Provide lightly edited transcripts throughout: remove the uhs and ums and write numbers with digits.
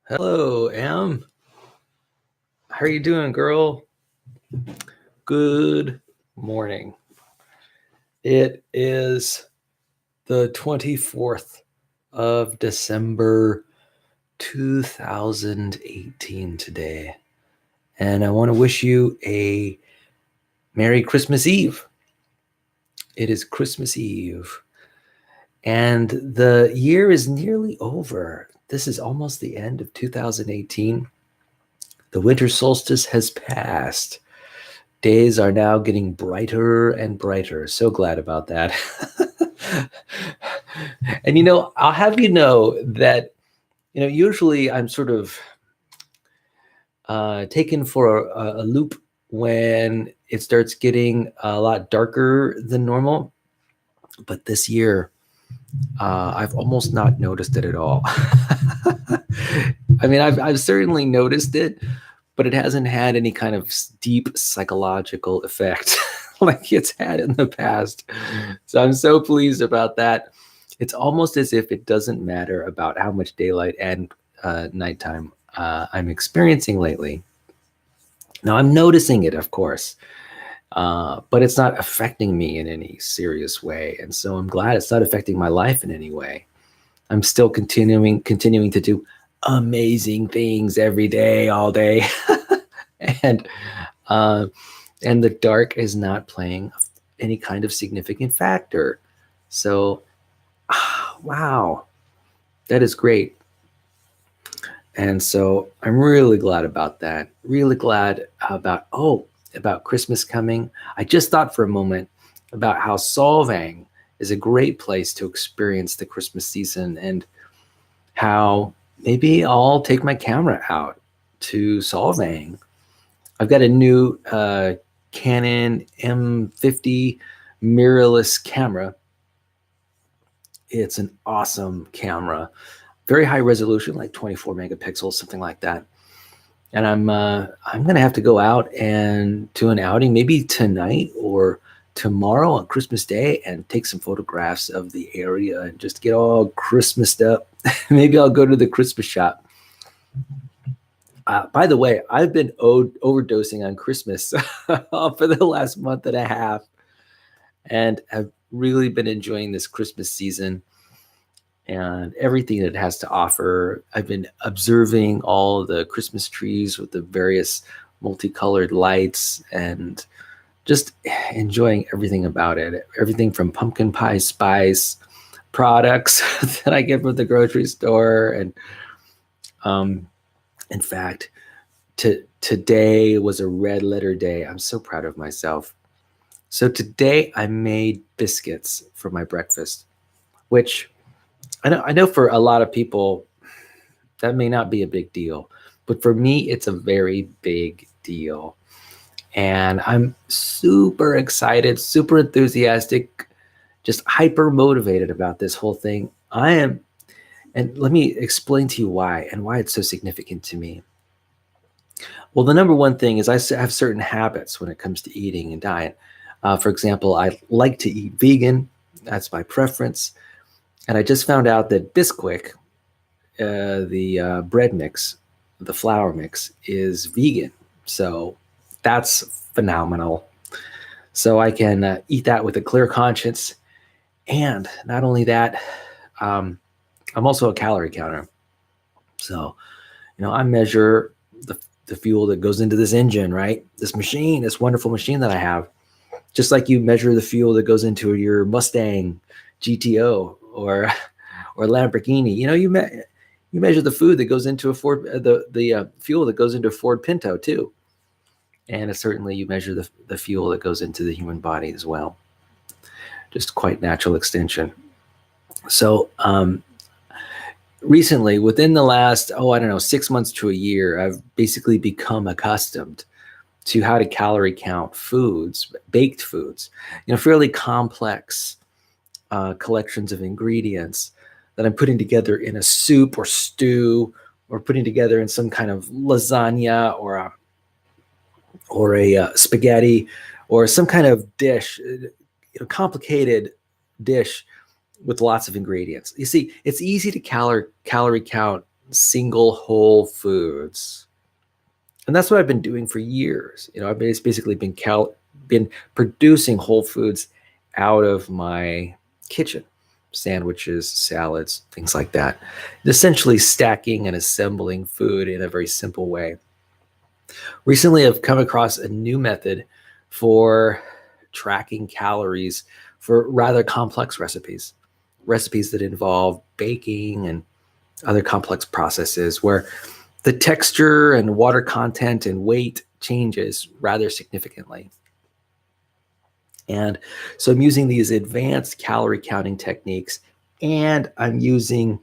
Hello, Em. How are you doing, girl? Good morning. It is the 24th of December 2018 today. And I want to wish you a Merry Christmas Eve. It is Christmas Eve. And the year is nearly over. This is almost the end of 2018. The winter solstice has passed. Days are now getting brighter and brighter. So glad about that. And I'll have you know that usually I'm sort of taken for a loop when it starts getting a lot darker than normal. But this year, I've almost not noticed it at all. I mean, I've certainly noticed it, but it hasn't had any kind of deep psychological effect like it's had in the past. So I'm so pleased about that. It's almost as if it doesn't matter about how much daylight and nighttime I'm experiencing lately. Now I'm noticing it, of course, but it's not affecting me in any serious way. And so I'm glad it's not affecting my life in any way. I'm still continuing to do amazing things every day, all day. and uh, and the dark is not playing any kind of significant factor. So, wow, that is great. And so I'm really glad about that. Really glad about Christmas coming. I just thought for a moment about how Solvang is a great place to experience the Christmas season, and how maybe I'll take my camera out to Solvang. I've got a new Canon M50 mirrorless camera. It's an awesome camera, very high resolution, like 24 megapixels, something like that. And I'm gonna have to go out and to an outing, maybe tonight or tomorrow on Christmas Day, and take some photographs of the area and just get all Christmased up. Maybe I'll go to the Christmas shop. By the way, I've been overdosing on Christmas for the last month and a half, and have really been enjoying this Christmas season and everything that it has to offer. I've been observing all the Christmas trees with the various multicolored lights, and just enjoying everything about it. Everything from pumpkin pie spice products that I get from the grocery store. And in fact, today was a red letter day. I'm so proud of myself. So today I made biscuits for my breakfast, which I know for a lot of people that may not be a big deal, but for me it's a very big deal. And I'm super excited, super enthusiastic, just hyper motivated about this whole thing. I am, and let me explain to you why, and why it's so significant to me. Well, the number one thing is I have certain habits when it comes to eating and diet. For example, I like to eat vegan. That's my preference. And I just found out that Bisquick, the bread mix, the flour mix, is vegan. So that's phenomenal. So I can eat that with a clear conscience. And not only that, I'm also a calorie counter. So, I measure the fuel that goes into this engine, right? This machine, this wonderful machine that I have. Just like you measure the fuel that goes into your Mustang GTO or Lamborghini. You measure the food that goes into a Ford, the fuel that goes into a Ford Pinto too. And certainly you measure the fuel that goes into the human body as well. Just quite natural extension. So recently, within the last, 6 months to a year, I've basically become accustomed to how to calorie count foods, baked foods, fairly complex collections of ingredients that I'm putting together in a soup or stew, or putting together in some kind of lasagna or a spaghetti, or some kind of dish, complicated dish with lots of ingredients. You see, it's easy to calorie count single whole foods. And that's what I've been doing for years. I've basically been producing whole foods out of my kitchen, sandwiches, salads, things like that. Essentially stacking and assembling food in a very simple way. Recently, I've come across a new method for tracking calories for rather complex recipes that involve baking and other complex processes where the texture and water content and weight changes rather significantly. And so I'm using these advanced calorie counting techniques, and I'm using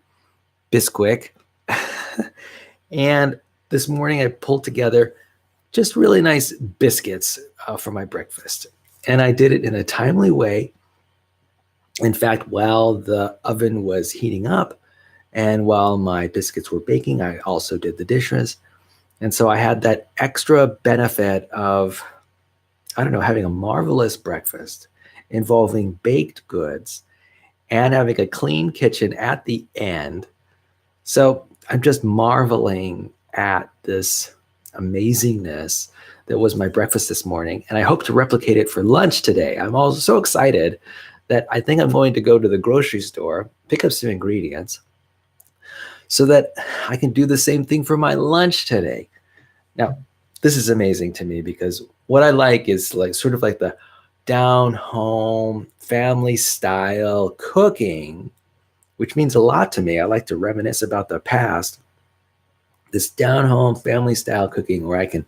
Bisquick. And this morning I pulled together just really nice biscuits for my breakfast. And I did it in a timely way. In fact, while the oven was heating up and while my biscuits were baking, I also did the dishes. And so I had that extra benefit of, I don't know, having a marvelous breakfast involving baked goods and having a clean kitchen at the end. So I'm just marveling at this amazingness that was my breakfast this morning. And I hope to replicate it for lunch today. I'm also so excited that I think I'm going to go to the grocery store, pick up some ingredients so that I can do the same thing for my lunch today. Now, this is amazing to me because what I like is like sort of like the down home family style cooking, which means a lot to me. I like to reminisce about the past. This down home family style cooking where I can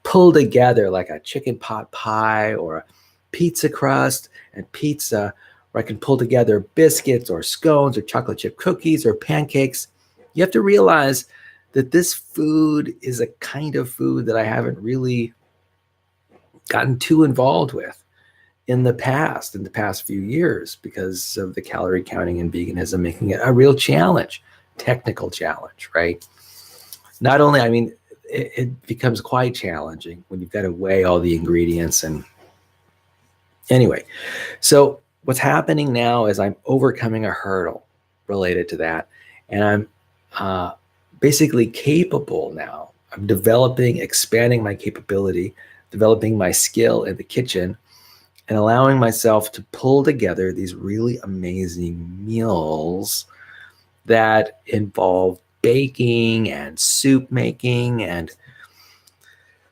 pull together like a chicken pot pie or a pizza crust and pizza, where I can pull together biscuits or scones or chocolate chip cookies or pancakes. You have to realize that this food is a kind of food that I haven't really gotten too involved with in the past few years because of the calorie counting and veganism, making it a real challenge, technical challenge, right? Not only, I mean, it becomes quite challenging when you've got to weigh all the ingredients. And anyway, so what's happening now is I'm overcoming a hurdle related to that. And I'm basically capable now. I'm expanding my capability, developing my skill in the kitchen, and allowing myself to pull together these really amazing meals that involve baking and soup making. And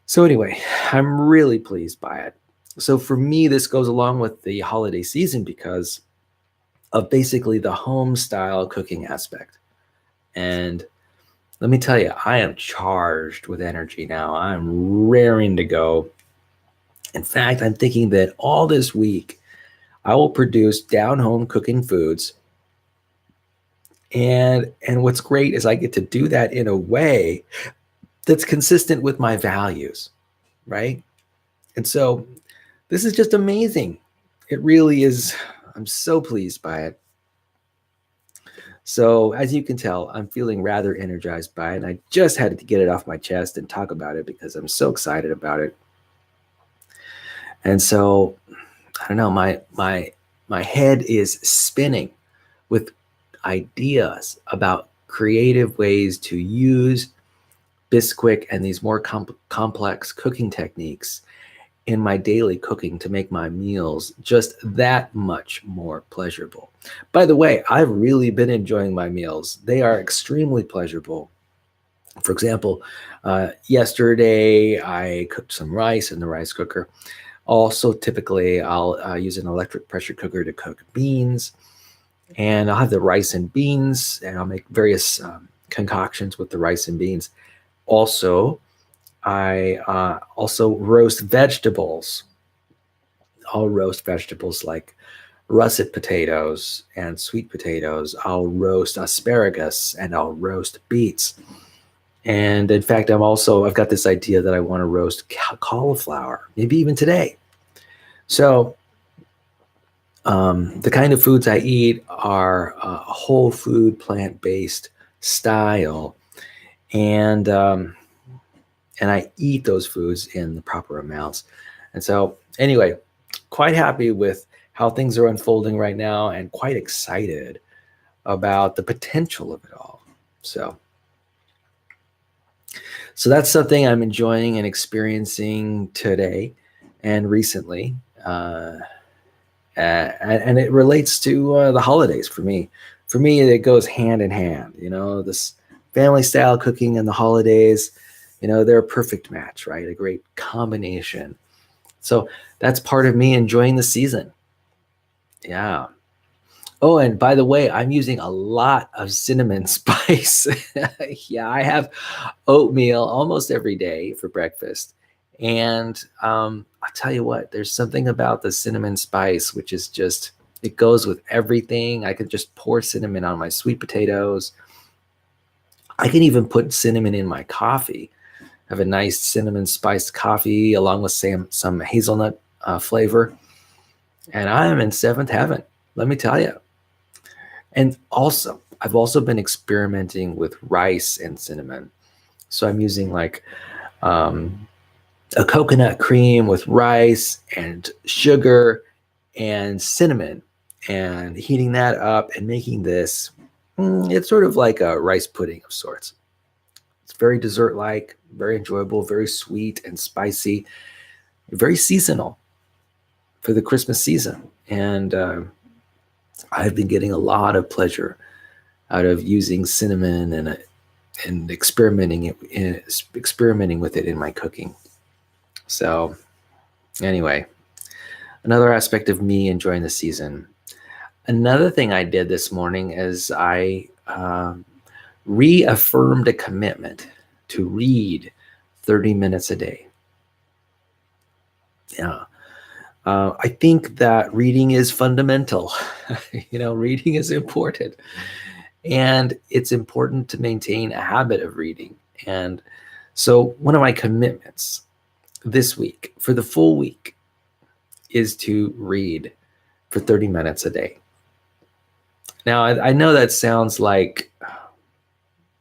so anyway, I'm really pleased by it. So for me, this goes along with the holiday season because of basically the home style cooking aspect. And let me tell you, I am charged with energy now. I'm raring to go. In fact, I'm thinking that all this week, I will produce down home cooking foods. And what's great is I get to do that in a way that's consistent with my values, right? And so this is just amazing. It really is. I'm so pleased by it. So as you can tell, I'm feeling rather energized by it. And I just had to get it off my chest and talk about it because I'm so excited about it. And so I don't know, my head is spinning with ideas about creative ways to use Bisquick and these more complex cooking techniques in my daily cooking to make my meals just that much more pleasurable. By the way, I've really been enjoying my meals. They are extremely pleasurable. For example, yesterday I cooked some rice in the rice cooker. Also, typically I'll use an electric pressure cooker to cook beans, and I'll have the rice and beans, and I'll make various concoctions with the rice and beans. Also, I also roast vegetables. I'll roast vegetables like russet potatoes and sweet potatoes. I'll roast asparagus and I'll roast beets. And in fact, I've got this idea that I want to roast cauliflower, maybe even today. So the kind of foods I eat are whole food, plant-based style. And I eat those foods in the proper amounts. And so anyway, quite happy with how things are unfolding right now and quite excited about the potential of it all. So So that's something I'm enjoying and experiencing today and recently. And it relates to the holidays for me. For me, it goes hand in hand. This family style cooking and the holidays, they're a perfect match, right? A great combination. So that's part of me enjoying the season. Yeah. Oh, and by the way, I'm using a lot of cinnamon spice. Yeah, I have oatmeal almost every day for breakfast. And I'll tell you what, there's something about the cinnamon spice, which is just, it goes with everything. I could just pour cinnamon on my sweet potatoes. I can even put cinnamon in my coffee. Have a nice cinnamon spiced coffee along with some hazelnut flavor. And I am in seventh heaven, let me tell you. And also, I've also been experimenting with rice and cinnamon. So I'm using like a coconut cream with rice and sugar and cinnamon and heating that up and making this. It's sort of like a rice pudding of sorts. It's very dessert like, very enjoyable, very sweet and spicy, very seasonal for the Christmas season. And I've been getting a lot of pleasure out of using cinnamon and experimenting with it in my cooking. So anyway, another aspect of me enjoying the season. Another thing I did this morning is I reaffirmed a commitment to read 30 minutes a day. Yeah. I think that reading is fundamental. Reading is important. And it's important to maintain a habit of reading. And so one of my commitments this week, for the full week, is to read for 30 minutes a day. Now, I know that sounds like,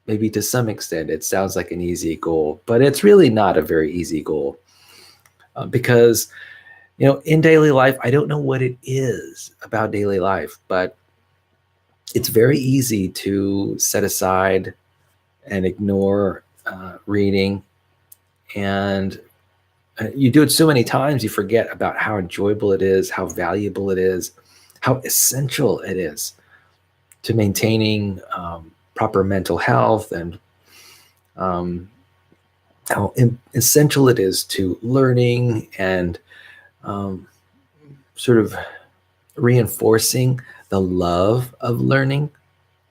maybe to some extent, it sounds like an easy goal, but it's really not a very easy goal because, in daily life, I don't know what it is about daily life, but it's very easy to set aside and ignore reading. And you do it so many times, you forget about how enjoyable it is, how valuable it is, how essential it is to maintaining proper mental health, and how essential it is to learning and sort of reinforcing the love of learning.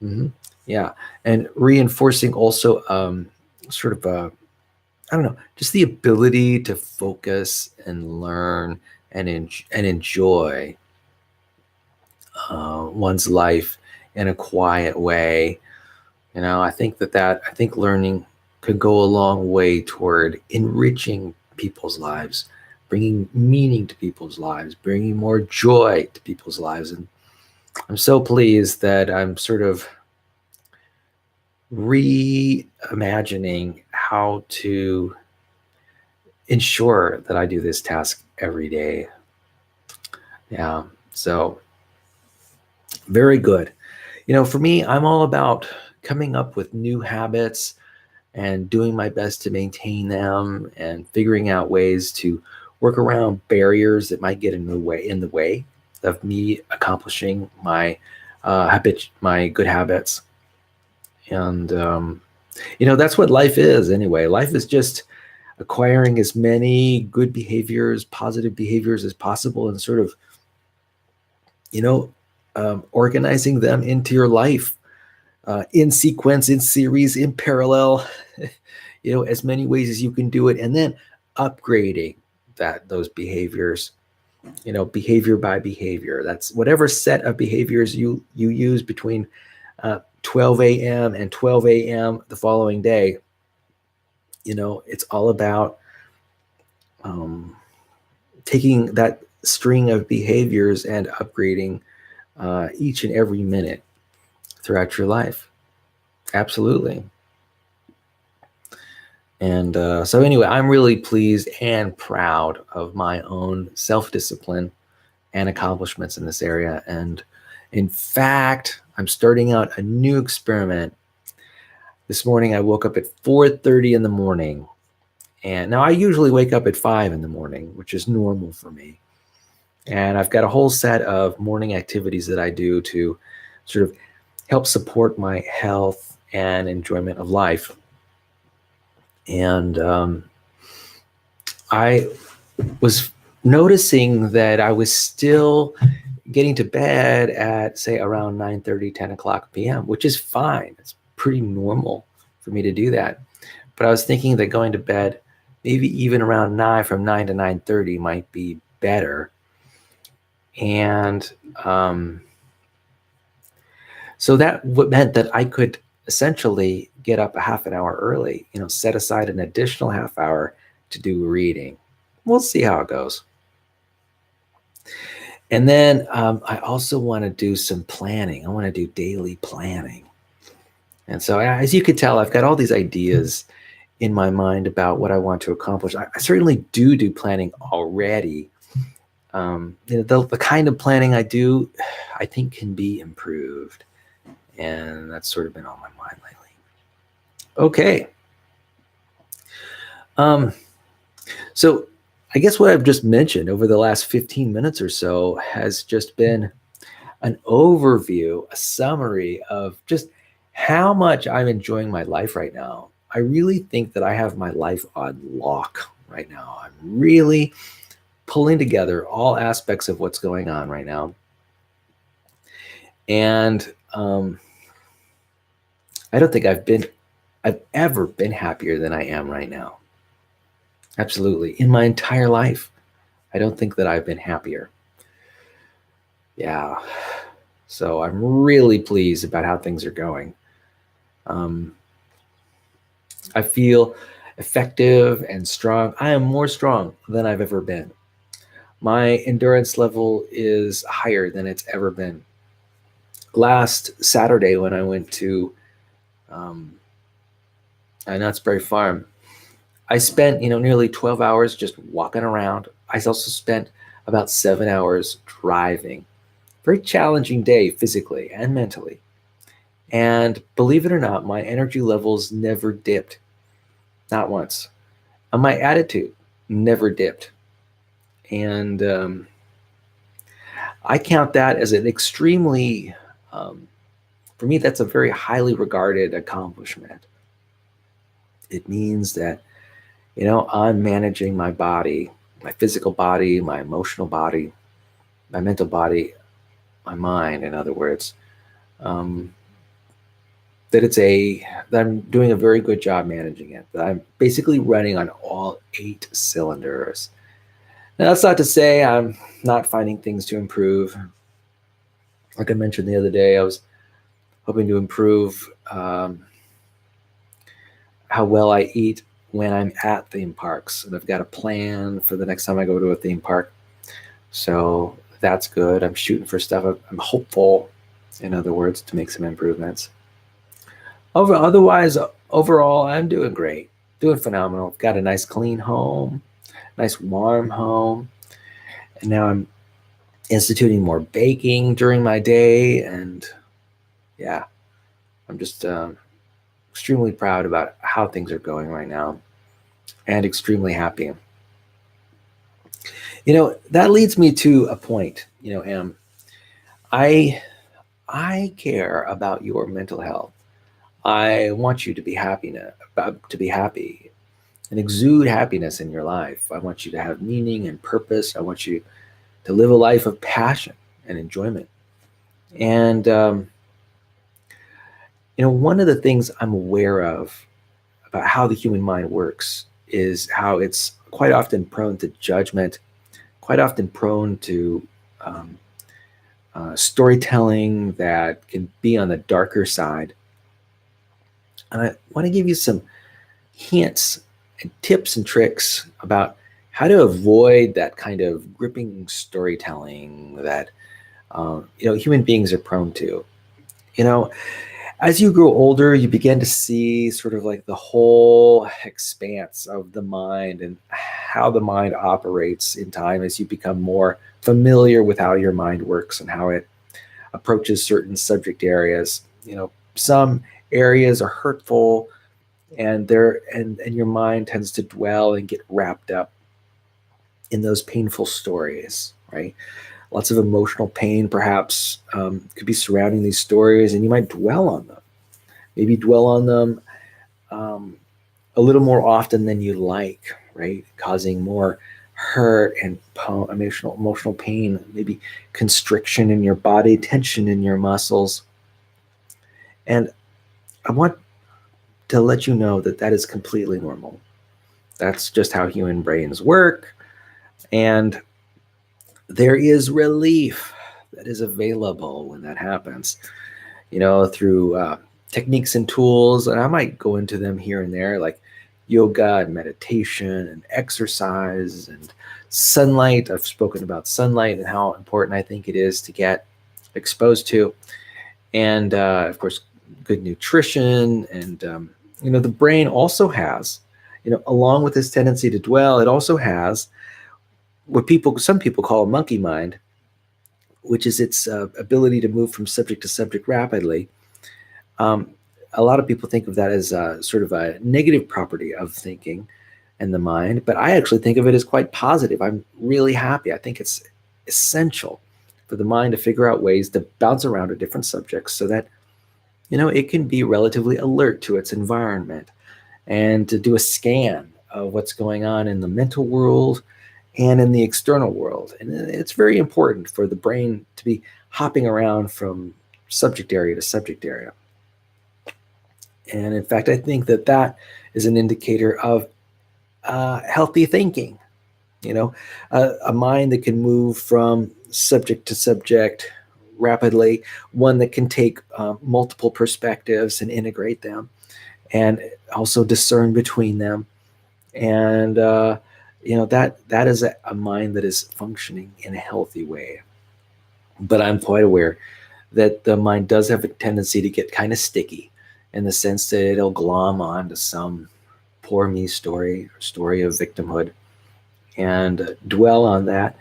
Mm-hmm. Yeah. And reinforcing also sort of I don't know, just the ability to focus and learn and enjoy one's life in a quiet way. I think I think learning could go a long way toward enriching people's lives, bringing meaning to people's lives, bringing more joy to people's lives. And I'm so pleased that I'm sort of reimagining how to ensure that I do this task every day. Yeah. So very good. For me, I'm all about coming up with new habits and doing my best to maintain them and figuring out ways to work around barriers that might get in the way of me accomplishing my my good habits. And that's what life is anyway. Life is just acquiring as many good behaviors, positive behaviors as possible, and sort of organizing them into your life in sequence, in series, in parallel, as many ways as you can do it, and then upgrading those behaviors, behavior by behavior. That's whatever set of behaviors you use between 12 a.m. and 12 a.m. the following day. It's all about taking that string of behaviors and upgrading each and every minute throughout your life. Absolutely. And so anyway, I'm really pleased and proud of my own self-discipline and accomplishments in this area. And in fact, I'm starting out a new experiment This morning I woke up at 4:30 in the morning. And now I usually wake up at 5 in the morning, which is normal for me. And I've got a whole set of morning activities that I do to sort of help support my health and enjoyment of life. And I was noticing that I was still getting to bed at, say, around 9:30, 10 o'clock p.m., which is fine. It's pretty normal for me to do that. But I was thinking that going to bed maybe even around 9, from 9 to 9:30 might be better. And so that meant that I could essentially get up a half an hour early, set aside an additional half hour to do reading. We'll see how it goes. And then I also want to do some planning. I want to do daily planning. And so, as you could tell, I've got all these ideas in my mind about what I want to accomplish. I certainly do planning already. The kind of planning I do, I think, can be improved. And that's sort of been on my mind lately. Okay. So I guess what I've just mentioned over the last 15 minutes or so has just been an overview, a summary of just how much I'm enjoying my life right now. I really think that I have my life on lock right now. I'm really pulling together all aspects of what's going on right now. And I don't think I've ever been happier than I am right now. Absolutely. In my entire life, I don't think that I've been happier. Yeah. So I'm really pleased about how things are going. I feel effective and strong. I am more strong than I've ever been. My endurance level is higher than it's ever been. Last Saturday, when I went to Knott's Farm, I spent nearly 12 hours just walking around. I also spent about 7 hours driving. Very challenging day physically and mentally. And believe it or not, my energy levels never dipped. Not once. And my attitude never dipped. And I count that as an extremely, for me, that's a very highly regarded accomplishment. It means that, I'm managing my body, my physical body, my emotional body, my mental body, my mind, in other words, that I'm doing a very good job managing it, that I'm basically running on all 8 cylinders. Now, that's not to say I'm not finding things to improve. Like I mentioned the other day, I was hoping to improve how well I eat when I'm at theme parks. And I've got a plan for the next time I go to a theme park. So that's good. I'm shooting for stuff. I'm hopeful, in other words, to make some improvements. Otherwise, overall, I'm doing great. Doing phenomenal. I've got a nice clean home, nice warm home. And now I'm instituting more baking during my day. And yeah, I'm just extremely proud about how things are going right now and extremely happy. That leads me to a point, Em. I care about your mental health. I want you to be happy and exude happiness in your life. I want you to have meaning and purpose. I want you to live a life of passion and enjoyment. And one of the things I'm aware of about how the human mind works is how it's quite often prone to judgment, quite often prone to storytelling that can be on the darker side. And I want to give you some hints and tips and tricks about how to avoid that kind of gripping storytelling that human beings are prone to. As you grow older, you begin to see sort of like the whole expanse of the mind and how the mind operates in time as you become more familiar with how your mind works and how it approaches certain subject areas. Some areas are hurtful, and your mind tends to dwell and get wrapped up in those painful stories, right? Lots of emotional pain perhaps could be surrounding these stories, and you might dwell on them. Maybe dwell on them um, a little more often than you like, right? Causing more hurt and emotional pain, maybe constriction in your body, tension in your muscles. And I want to let you know that that is completely normal. That's just how human brains work. And there is relief that is available when that happens, through techniques and tools. And I might go into them here and there, like yoga and meditation and exercise and sunlight. I've spoken about sunlight and how important I think it is to get exposed to. And of course, good nutrition. And, the brain also has, along with this tendency to dwell, it also has what some people call a monkey mind, which is its ability to move from subject to subject rapidly. A lot of people think of that as sort of a negative property of thinking and the mind, but I actually think of it as quite positive. I'm really happy. I think it's essential for the mind to figure out ways to bounce around to different subjects so that, it can be relatively alert to its environment and to do a scan of what's going on in the mental world and in the external world. And it's very important for the brain to be hopping around from subject area to subject area. And in fact, I think that that is an indicator of healthy thinking, a mind that can move from subject to subject rapidly, one that can take multiple perspectives and integrate them and also discern between them. And, that is a mind that is functioning in a healthy way. But I'm quite aware that the mind does have a tendency to get kind of sticky, in the sense that it'll glom on to some poor me story of victimhood, and dwell on that,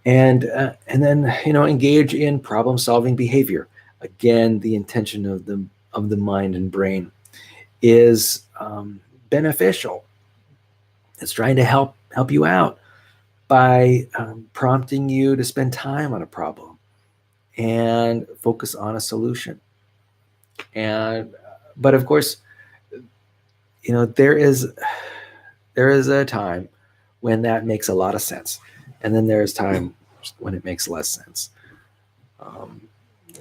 and then engage in problem-solving behavior. Again, the intention of the mind and brain is beneficial. It's trying to help you out by prompting you to spend time on a problem and focus on a solution. And but of course, there is a time when that makes a lot of sense, and then there's time when it makes less sense.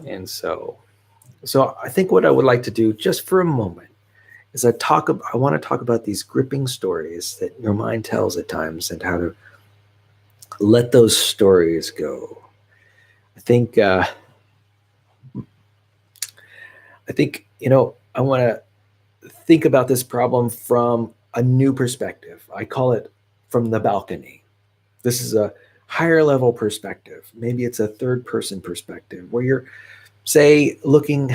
And so I think what I would like to do just for a moment is I want to talk about these gripping stories that your mind tells at times, and how to let those stories go. I think I want to think about this problem from a new perspective. I call it from the balcony. This is a higher level perspective. Maybe it's a third person perspective, where you're, say, looking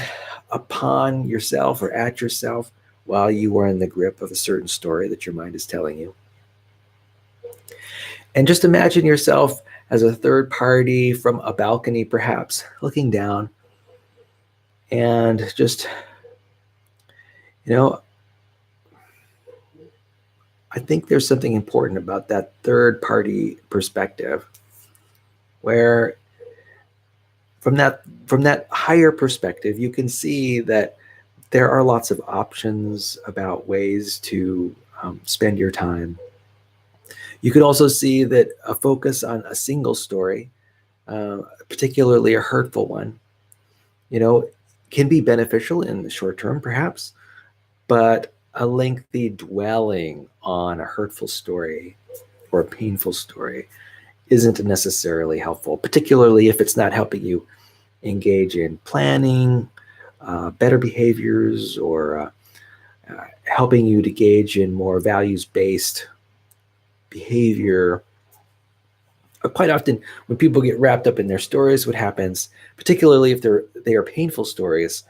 upon yourself or at yourself while you are in the grip of a certain story that your mind is telling you. And just imagine yourself as a third party from a balcony, perhaps, looking down, and just, I think there's something important about that third party perspective, where from that higher perspective, you can see that there are lots of options about ways to spend your time. You could also see that a focus on a single story, particularly a hurtful one, can be beneficial in the short term, perhaps, but a lengthy dwelling on a hurtful story or a painful story isn't necessarily helpful, particularly if it's not helping you engage in planning better behaviors, or helping you to engage in more values-based behavior. Quite often, when people get wrapped up in their stories, what happens, particularly if they are painful stories,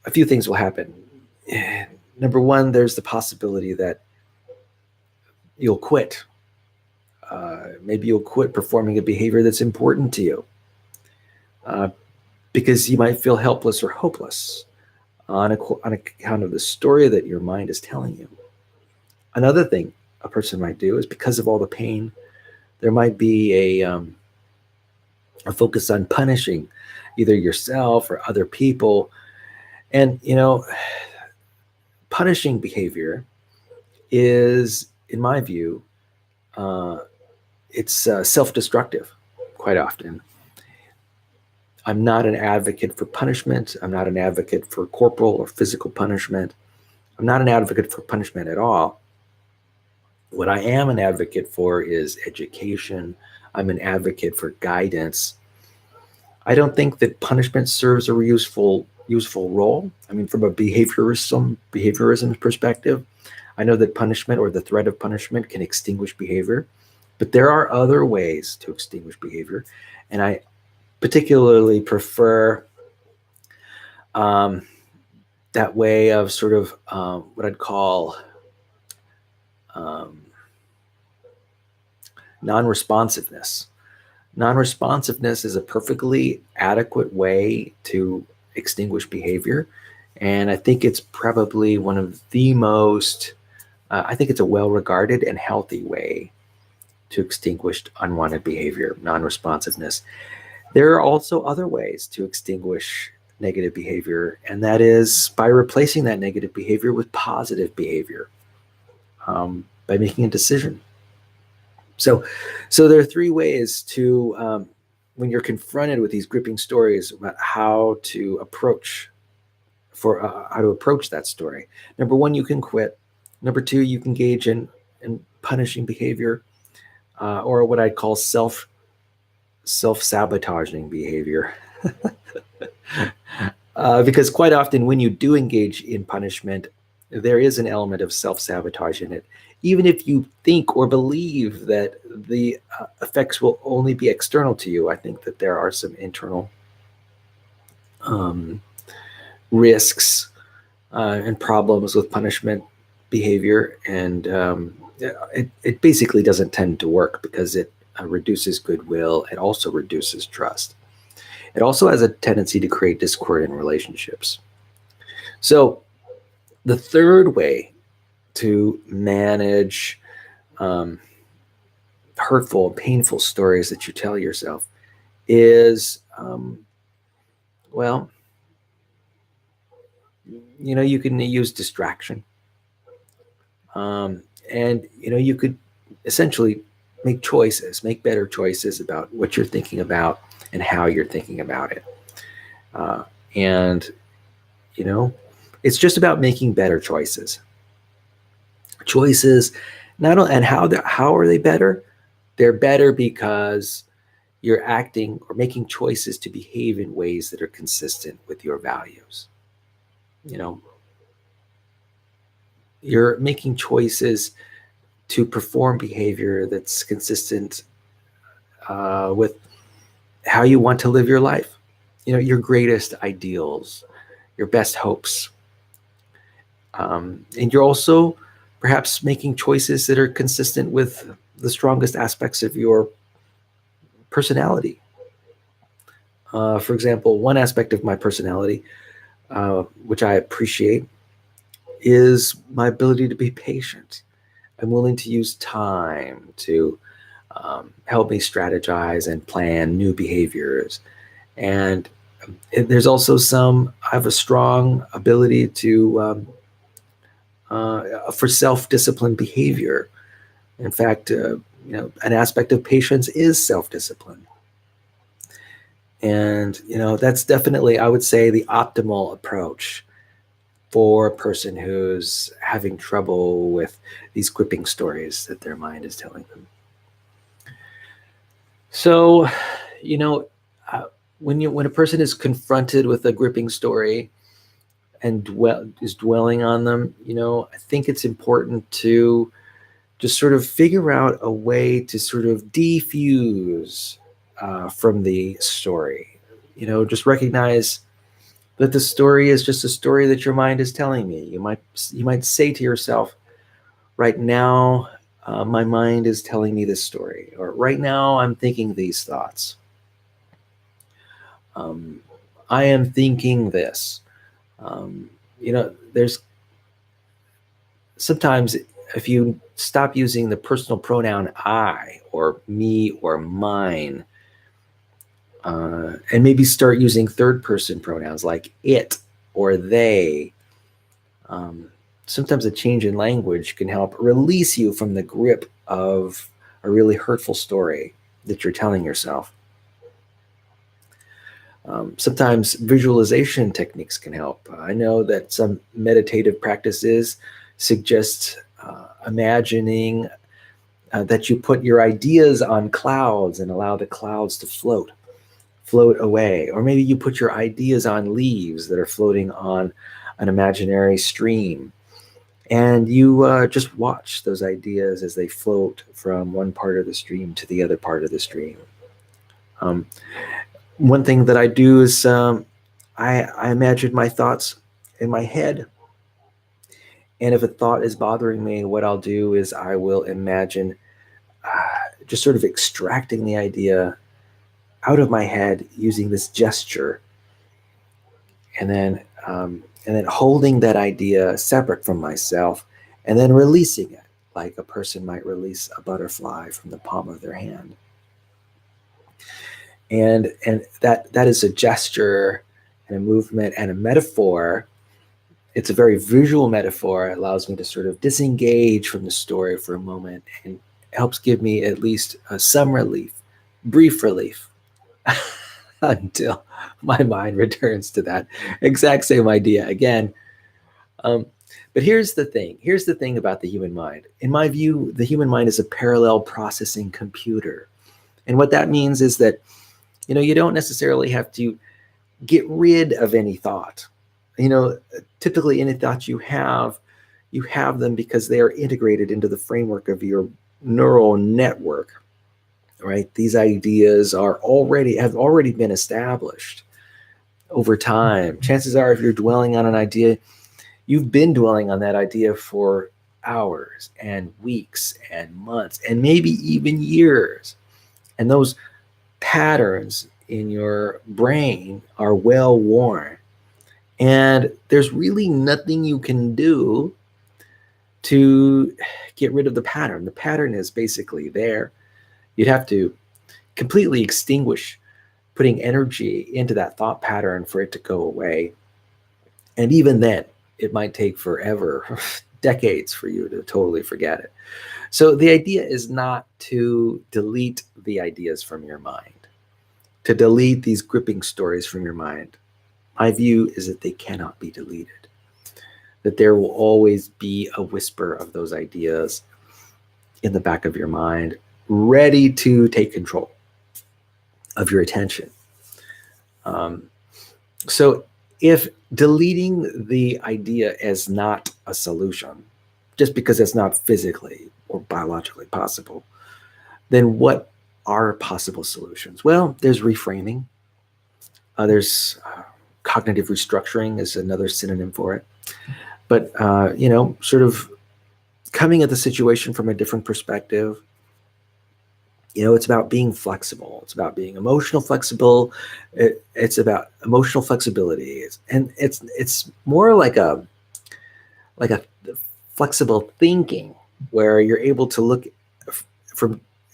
a few things will happen. Number one, there's the possibility that you'll quit. Maybe you'll quit performing a behavior that's important to you, because you might feel helpless or hopeless. on account of the story that your mind is telling you. Another thing a person might do is because of all the pain, there might be a focus on punishing either yourself or other people. And, punishing behavior is, in my view, uh, it's self-destructive quite often. I'm not an advocate for punishment. I'm not an advocate for corporal or physical punishment. I'm not an advocate for punishment at all. What I am an advocate for is education. I'm an advocate for guidance. I don't think that punishment serves a useful role. I mean, from a behaviorism perspective, I know that punishment or the threat of punishment can extinguish behavior, but there are other ways to extinguish behavior, and I particularly prefer that way of sort of what I'd call um, non-responsiveness. Non-responsiveness is a perfectly adequate way to extinguish behavior, and I think it's probably one of the most, I think it's a well-regarded and healthy way to extinguish unwanted behavior, non-responsiveness. There are also other ways to extinguish negative behavior, and that is by replacing that negative behavior with positive behavior, by making a decision. So there are three ways to, when you're confronted with these gripping stories about how to approach that story. Number one, you can quit. Number two, you can engage in punishing behavior, or what I call self-sabotaging behavior. Because quite often when you do engage in punishment, there is an element of self-sabotage in it. Even if you think or believe that the effects will only be external to you, I think that there are some internal risks and problems with punishment behavior. And it basically doesn't tend to work because it reduces goodwill. It also reduces trust. It also has a tendency to create discord in relationships. So the third way to manage hurtful, painful stories that you tell yourself is, well, you can use distraction. And, you could essentially make better choices about what you're thinking about and how you're thinking about it. And, it's just about making better choices. Not only, and how are they better? They're better because you're acting or making choices to behave in ways that are consistent with your values. You're making choices to perform behavior that's consistent with how you want to live your life. Your greatest ideals, your best hopes. And you're also perhaps making choices that are consistent with the strongest aspects of your personality. For example, one aspect of my personality, which I appreciate, is my ability to be patient. I'm willing to use time to help me strategize and plan new behaviors. And there's also I have a strong ability to for self-disciplined behavior. In fact, an aspect of patience is self-discipline. And, that's definitely, I would say, the optimal approach for a person who's having trouble with these gripping stories that their mind is telling them. So, when a person is confronted with a gripping story and is dwelling on them, I think it's important to just sort of figure out a way to sort of defuse from the story. Just recognize that the story is just a story that your mind is telling me. You might say to yourself, right now, my mind is telling me this story, or right now I'm thinking these thoughts. I am thinking this. there's sometimes if you stop using the personal pronoun I or me or mine, and maybe start using third person pronouns like it or they, sometimes a change in language can help release you from the grip of a really hurtful story that you're telling yourself. Sometimes visualization techniques can help. I know that some meditative practices suggest imagining that you put your ideas on clouds and allow the clouds to float away. Or maybe you put your ideas on leaves that are floating on an imaginary stream. And you just watch those ideas as they float from one part of the stream to the other part of the stream. Um, One thing that I do is I imagine my thoughts in my head. And if a thought is bothering me, what I'll do is I will imagine just sort of extracting the idea out of my head using this gesture, and then holding that idea separate from myself, and then releasing it like a person might release a butterfly from the palm of their hand. And that is a gesture and a movement and a metaphor. It's a very visual metaphor. It allows me to sort of disengage from the story for a moment and helps give me at least some relief, brief relief, until my mind returns to that exact same idea again. But here's the thing. Here's the thing about the human mind. In my view, the human mind is a parallel processing computer. And what that means is that, you don't necessarily have to get rid of any thought. Typically any thoughts you have them because they are integrated into the framework of your neural network, right? These ideas have already been established over time. Chances are, if you're dwelling on an idea, you've been dwelling on that idea for hours and weeks and months and maybe even years. And those patterns in your brain are well worn. And there's really nothing you can do to get rid of the pattern. The pattern is basically there. You'd have to completely extinguish putting energy into that thought pattern for it to go away. And even then, it might take forever, decades for you to totally forget it. So the idea is not to delete the ideas from your mind, to delete these gripping stories from your mind. My view is that they cannot be deleted, that there will always be a whisper of those ideas in the back of your mind, ready to take control of your attention. So if deleting the idea is not a solution, just because it's not physically or biologically possible, then what are possible solutions? Well, there's reframing. There's cognitive restructuring is another synonym for it. But, sort of coming at the situation from a different perspective. It's about being flexible. It's about being emotional flexible. It's about emotional flexibility. It's more like a flexible thinking, where you're able to look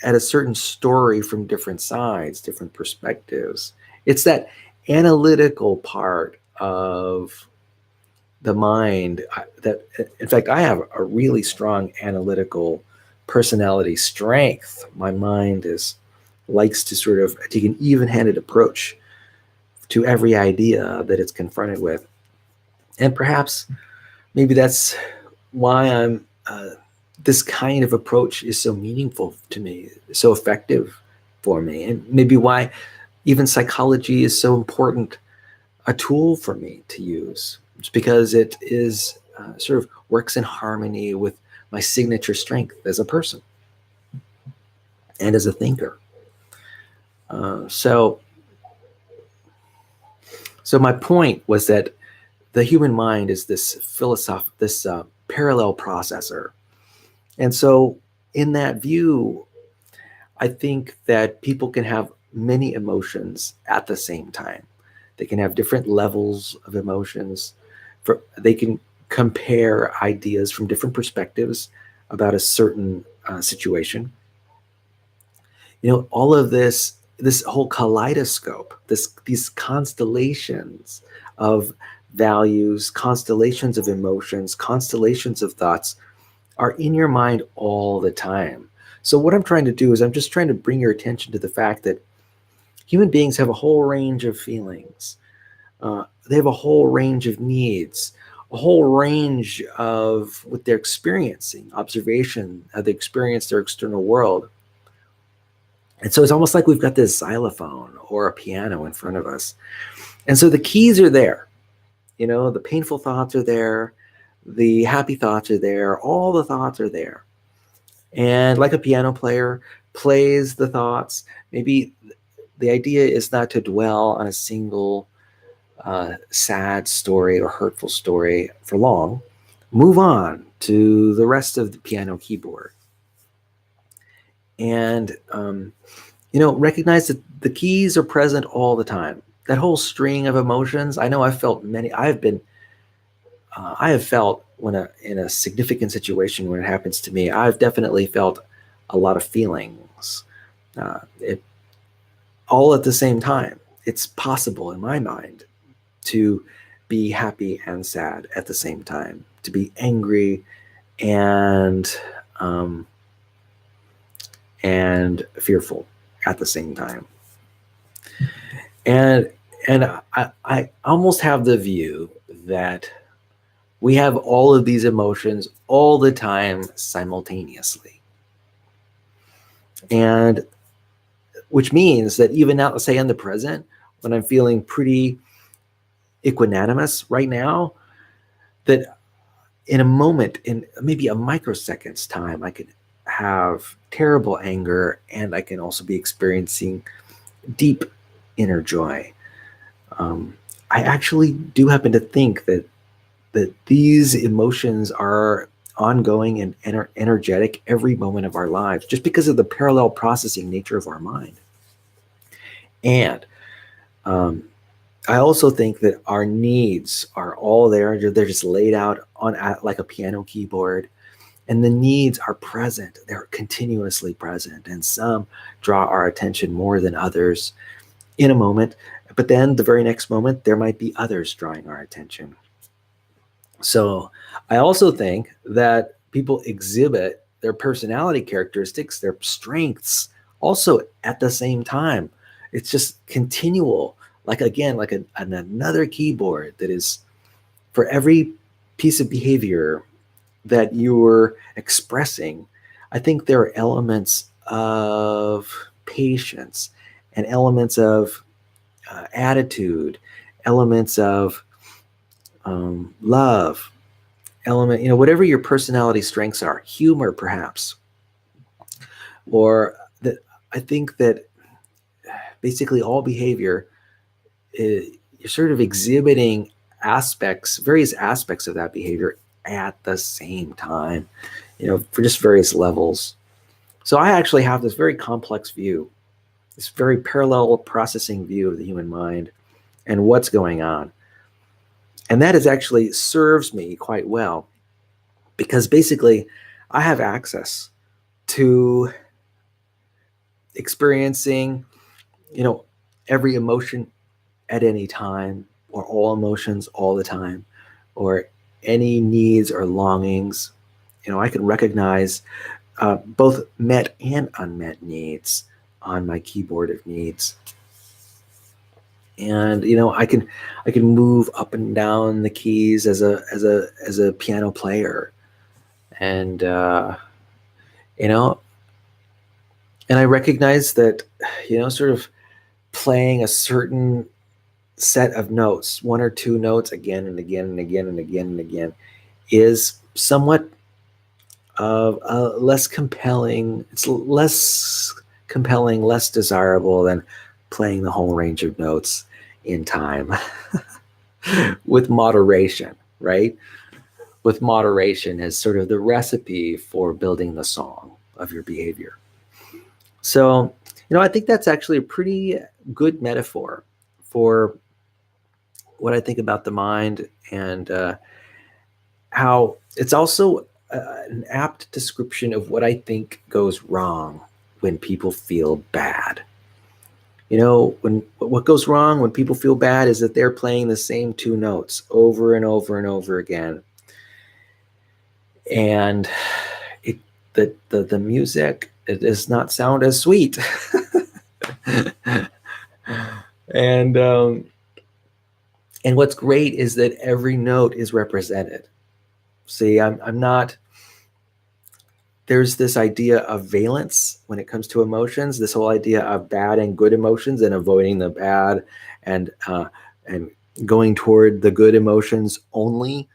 at a certain story from different sides, different perspectives. It's that analytical part of the mind that, in fact, I have a really strong analytical personality strength. My mind likes to sort of take an even-handed approach to every idea that it's confronted with. And perhaps maybe that's why this kind of approach is so meaningful to me, so effective for me, and maybe why even psychology is so important a tool for me to use. It's because it is sort of works in harmony with my signature strength as a person and as a thinker. So my point was that the human mind is this parallel processor. And so in that view, I think that people can have many emotions at the same time. They can have different levels of emotions, they can compare ideas from different perspectives about a certain situation. All of this whole kaleidoscope, these constellations of values, constellations of emotions, constellations of thoughts are in your mind all the time. So what I'm trying to do is I'm just trying to bring your attention to the fact that human beings have a whole range of feelings. They have a whole range of needs, a whole range of what they're experiencing, observation, how they experience their external world. And so it's almost like we've got this xylophone or a piano in front of us. And so the keys are there. The painful thoughts are there. The happy thoughts are there. All the thoughts are there. And like a piano player plays the thoughts, maybe the idea is not to dwell on a single sad story or hurtful story for long. Move on to the rest of the piano keyboard. And, recognize that the keys are present all the time. That whole string of emotions, I know I've felt many, I have felt in a significant situation when it happens to me, I've definitely felt a lot of feelings, all at the same time. It's possible in my mind to be happy and sad at the same time, to be angry and fearful at the same time. And I almost have the view that we have all of these emotions all the time simultaneously. And which means that even now, say in the present, when I'm feeling pretty equanimous right now, that in a moment, in maybe a microsecond's time, I could have terrible anger and I can also be experiencing deep inner joy. I actually do happen to think that these emotions are ongoing and energetic every moment of our lives, just because of the parallel processing nature of our mind. And I also think that our needs are all there. They're just laid out on like a piano keyboard. And the needs are present. They're continuously present. And some draw our attention more than others in a moment. But then the very next moment, there might be others drawing our attention. So I also think that people exhibit their personality characteristics, their strengths, also at the same time. It's just continual, like again, like another keyboard that is for every piece of behavior that you're expressing. I think there are elements of patience and elements of attitude, elements of love, whatever your personality strengths are, humor perhaps, or that. I think that basically all behavior, you're sort of exhibiting various aspects of that behavior at the same time, for just various levels. So I actually have this very complex view, this very parallel processing view of the human mind and what's going on. And that is actually serves me quite well, because basically I have access to experiencing, every emotion at any time, or all emotions all the time, or any needs or longings. I can recognize both met and unmet needs on my keyboard of needs. And I can move up and down the keys as a piano player, and and I recognize that sort of playing a certain set of notes, one or two notes again and again and again and again and again, is somewhat less compelling. It's less compelling, less desirable than playing the whole range of notes in time. With moderation, right? With moderation as sort of the recipe for building the song of your behavior. So, I think that's actually a pretty good metaphor for what I think about the mind, and how it's also an apt description of what I think goes wrong when people feel bad. You know, when what goes wrong when people feel bad is that they're playing the same two notes over and over and over again, and it the music, it does not sound as sweet. and and what's great is that every note is represented. See, I'm not, there's this idea of valence when it comes to emotions, this whole idea of bad and good emotions and avoiding the bad, and going toward the good emotions only.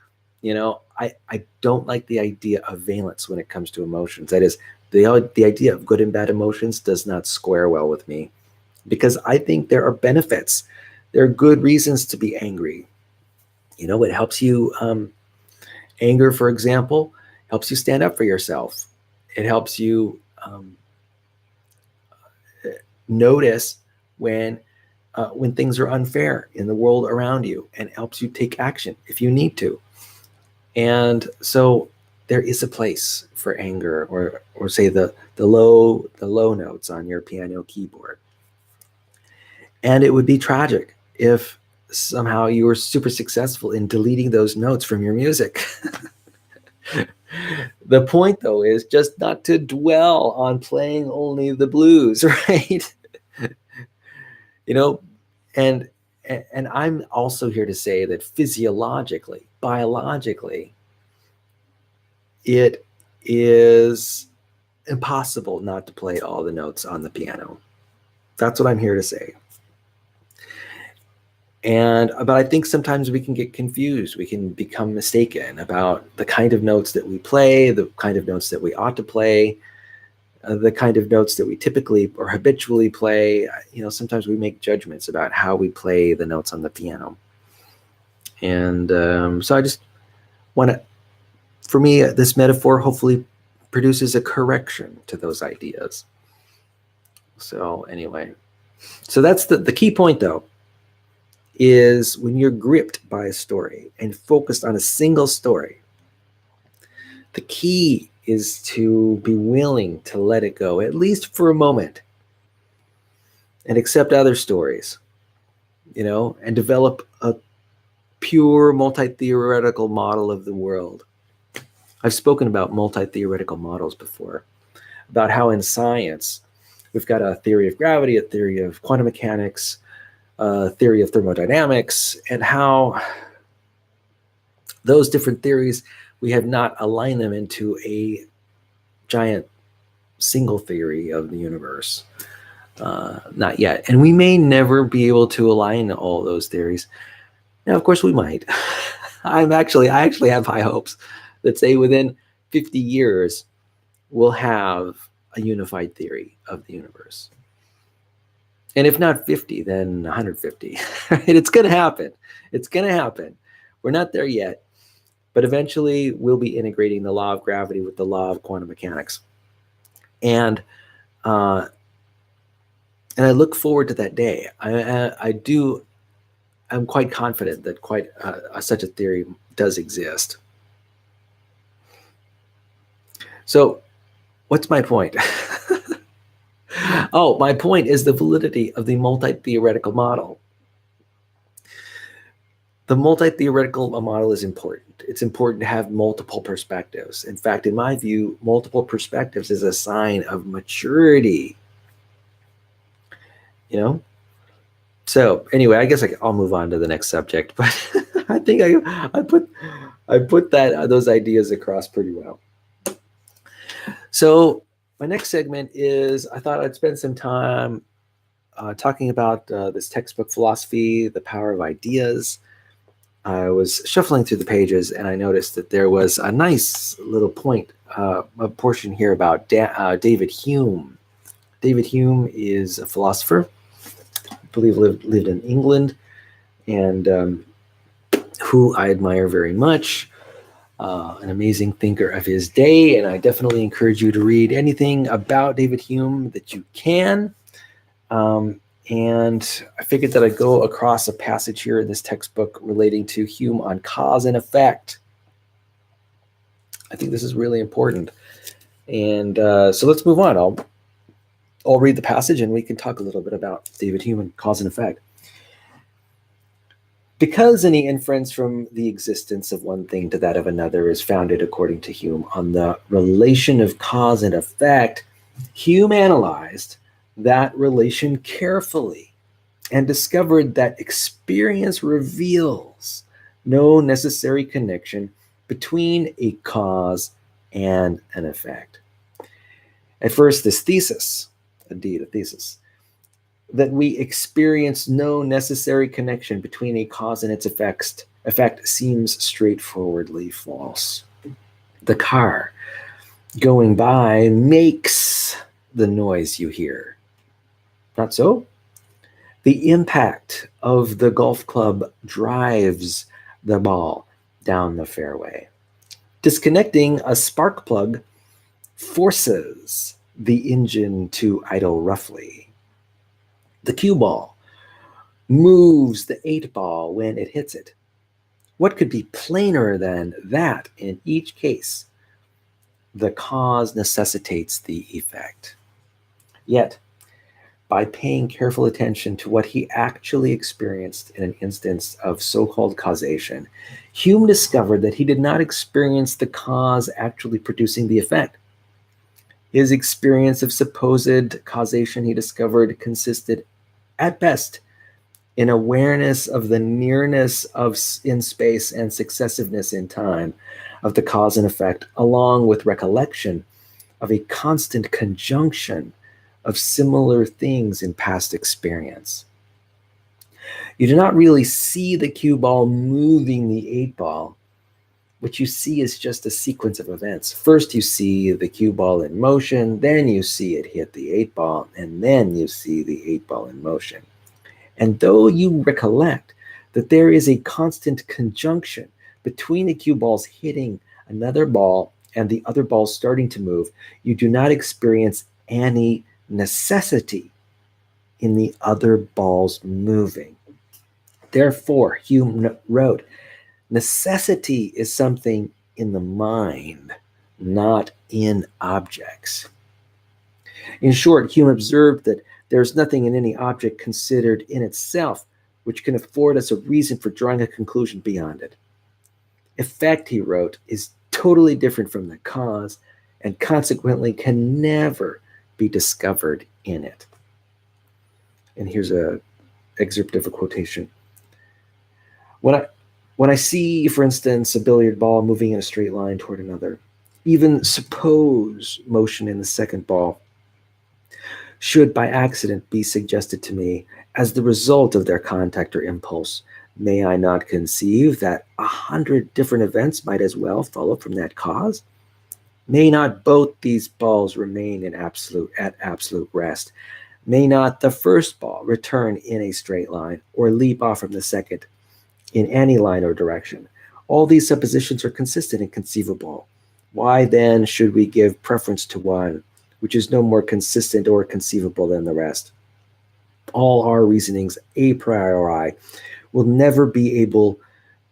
You know, I don't like the idea of valence when it comes to emotions. That is, the idea of good and bad emotions does not square well with me, because I think there are benefits. There are good reasons to be angry. You know, it helps you, anger, for example, helps you stand up for yourself. It helps you notice when things are unfair in the world around you, and helps you take action if you need to. And so there is a place for anger, or say the low notes on your piano keyboard. And it would be tragic if somehow you were super successful in deleting those notes from your music. The point, though, is just not to dwell on playing only the blues, right? You know, and and I'm also here to say that physiologically, biologically, it is impossible not to play all the notes on the piano. That's what I'm here to say. And but I think sometimes we can get confused. We can become mistaken about the kind of notes that we play, the kind of notes that we ought to play, the kind of notes that we typically or habitually play. You know, sometimes we make judgments about how we play the notes on the piano. And so I just want to, for me, this metaphor hopefully produces a correction to those ideas. So anyway, so that's the key point, though, is when you're gripped by a story and focused on a single story, the key is to be willing to let it go, at least for a moment, and accept other stories, you know, and develop a pure multi-theoretical model of the world. I've spoken about multi-theoretical models before, about how in science we've got a theory of gravity, a theory of quantum mechanics, a theory of thermodynamics, and how those different theories, we have not aligned them into a giant single theory of the universe. Not yet. And we may never be able to align all those theories. Now, of course, we might. I actually have high hopes that, say, within 50 years, we'll have a unified theory of the universe. And if not 50, then 150. And it's going to happen. It's going to happen. We're not there yet. But eventually, we'll be integrating the law of gravity with the law of quantum mechanics. And I look forward to that day. I'm quite confident that such a theory does exist. So, what's my point? Oh, my point is the validity of the multi-theoretical model. The multi-theoretical model is important. It's important to have multiple perspectives. In fact, in my view, multiple perspectives is a sign of maturity. You know? So anyway, I guess I'll move on to the next subject, but I think I put those ideas across pretty well. So my next segment is, I thought I'd spend some time talking about this textbook philosophy, The Power of Ideas. I was shuffling through the pages and I noticed that there was a nice little point, a portion here about David Hume. David Hume is a philosopher, I believe lived in England, and who I admire very much. An amazing thinker of his day, and I definitely encourage you to read anything about David Hume that you can. And I figured that I'd go across a passage here in this textbook relating to Hume on cause and effect. I think this is really important. And so let's move on. I'll read the passage and we can talk a little bit about David Hume and cause and effect. Because any inference from the existence of one thing to that of another is founded, according to Hume, on the relation of cause and effect, Hume analyzed that relation carefully and discovered that experience reveals no necessary connection between a cause and an effect. At first, this thesis, indeed a thesis, that we experience no necessary connection between a cause and its effect seems straightforwardly false. The car going by makes the noise you hear. Not so? The impact of the golf club drives the ball down the fairway. Disconnecting a spark plug forces the engine to idle roughly. The cue ball moves the 8-ball when it hits it. What could be plainer than that in each case? The cause necessitates the effect. Yet, by paying careful attention to what he actually experienced in an instance of so-called causation, Hume discovered that he did not experience the cause actually producing the effect. His experience of supposed causation, he discovered, consisted at best in awareness of the nearness of in space and successiveness in time of the cause and effect, along with recollection of a constant conjunction of similar things in past experience. You do not really see the cue ball moving the 8-ball. What you see is just a sequence of events. First, you see the cue ball in motion, then you see it hit the 8-ball, and then you see the 8-ball in motion. And though you recollect that there is a constant conjunction between the cue balls hitting another ball and the other balls starting to move, you do not experience any necessity in the other balls moving. Therefore, Hume wrote, necessity is something in the mind, not in objects. In short, Hume observed that there is nothing in any object considered in itself which can afford us a reason for drawing a conclusion beyond it. Effect, he wrote, is totally different from the cause and consequently can never be discovered in it. And here's an excerpt of a quotation. When I see, for instance, a billiard ball moving in a straight line toward another, even suppose motion in the second ball should by accident be suggested to me as the result of their contact or impulse, may I not conceive that 100 different events might as well follow from that cause? May not both these balls remain at absolute rest? May not the first ball return in a straight line or leap off from the second in any line or direction? All these suppositions are consistent and conceivable. Why then should we give preference to one which is no more consistent or conceivable than the rest? All our reasonings a priori will never be able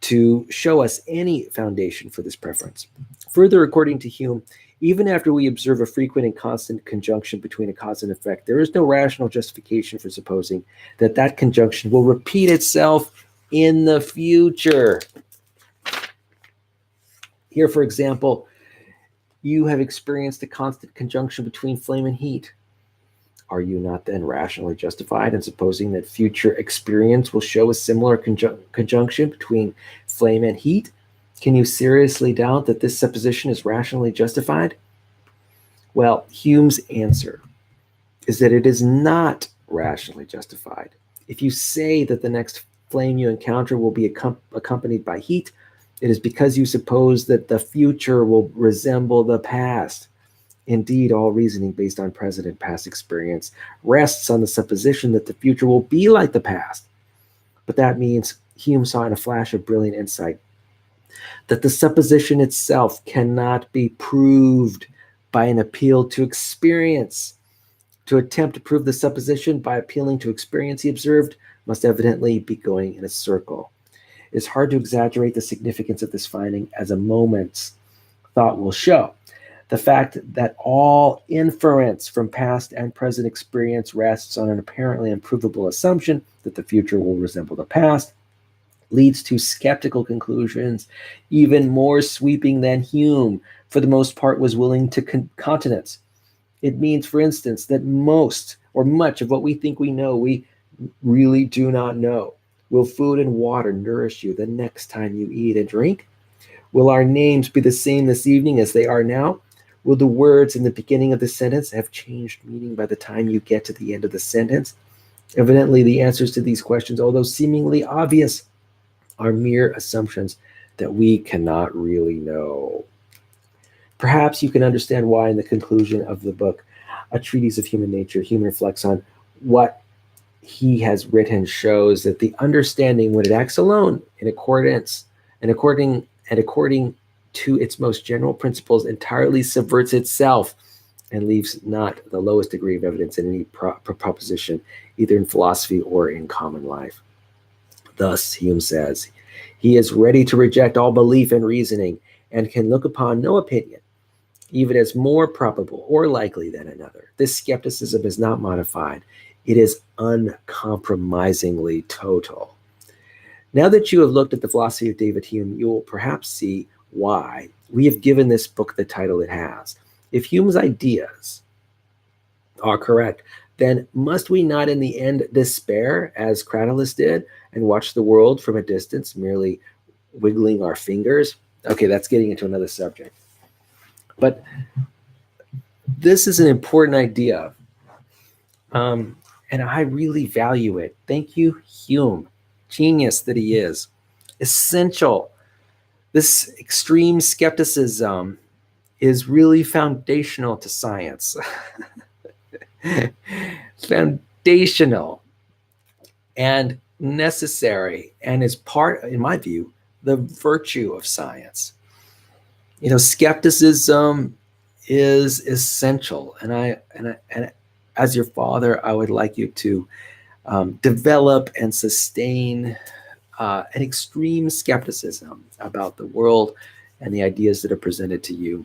to show us any foundation for this preference. Further, according to Hume, even after we observe a frequent and constant conjunction between a cause and effect, there is no rational justification for supposing that that conjunction will repeat itself in the future. Here, for example, you have experienced a constant conjunction between flame and heat. Are you not then rationally justified in supposing that future experience will show a similar conjunction between flame and heat? Can you seriously doubt that this supposition is rationally justified? Well, Hume's answer is that it is not rationally justified. If you say that the next flame you encounter will be accompanied by heat, it is because you suppose that the future will resemble the past. Indeed, all reasoning based on present and past experience rests on the supposition that the future will be like the past. But that means Hume saw in a flash of brilliant insight that the supposition itself cannot be proved by an appeal to experience. To attempt to prove the supposition by appealing to experience he observed must evidently be going in a circle. It is hard to exaggerate the significance of this finding, as a moment's thought will show. The fact that all inference from past and present experience rests on an apparently unprovable assumption that the future will resemble the past leads to skeptical conclusions, even more sweeping than Hume, for the most part, was willing to countenance. It means, for instance, that most or much of what we think we know, we really do not know. Will food and water nourish you the next time you eat and drink? Will our names be the same this evening as they are now? Will the words in the beginning of the sentence have changed meaning by the time you get to the end of the sentence? Evidently, the answers to these questions, although seemingly obvious, are mere assumptions that we cannot really know. Perhaps you can understand why, in the conclusion of the book, A Treatise of Human Nature, Hume reflects on what he has written shows that the understanding, when it acts alone in accordance and according to its most general principles, entirely subverts itself and leaves not the lowest degree of evidence in any proposition, either in philosophy or in common life. Thus, Hume says, he is ready to reject all belief and reasoning, and can look upon no opinion even as more probable or likely than another. This skepticism is not modified. It is uncompromisingly total. Now that you have looked at the philosophy of David Hume, you will perhaps see why we have given this book the title it has. If Hume's ideas are correct, then must we not in the end despair, as Cratylus did, and watch the world from a distance, merely wiggling our fingers? Okay, that's getting into another subject. But this is an important idea, and I really value it. Thank you, Hume, genius that he is. Essential. This extreme skepticism is really foundational to science. Foundational and necessary, and is part, in my view, the virtue of science. You know, skepticism is essential, and as your father, I would like you to develop and sustain an extreme skepticism about the world and the ideas that are presented to you.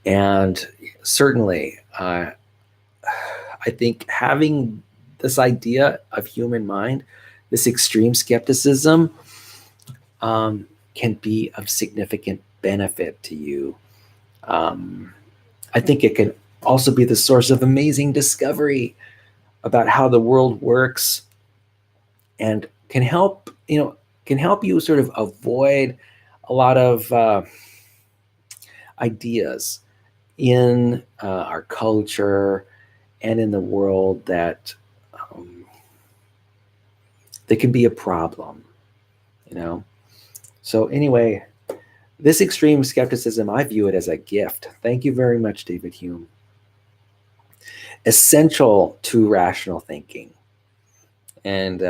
And certainly, I think having this idea of human mind, this extreme skepticism, can be of significant benefit to you. I think it can also be the source of amazing discovery about how the world works, and can help you sort of avoid a lot of ideas in our culture and in the world that can be a problem, you know. So anyway, this extreme skepticism, I view it as a gift. Thank you very much, David Hume. Essential to rational thinking. And